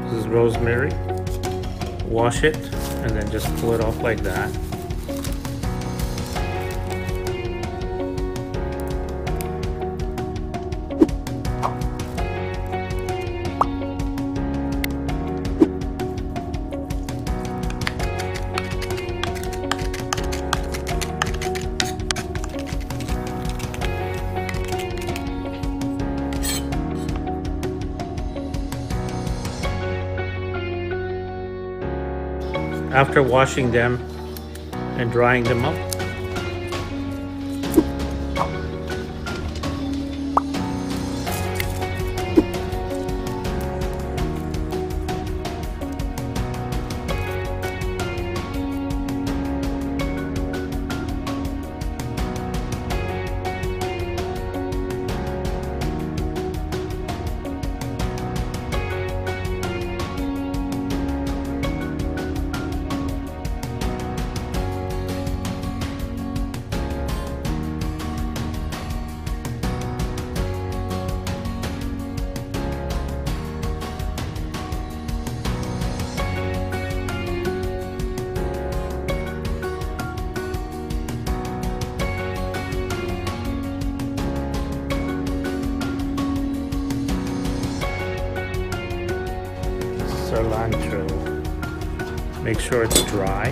This is rosemary. Wash it and then just pull it off like that. After washing them and drying them up, cilantro. Make sure it's dry.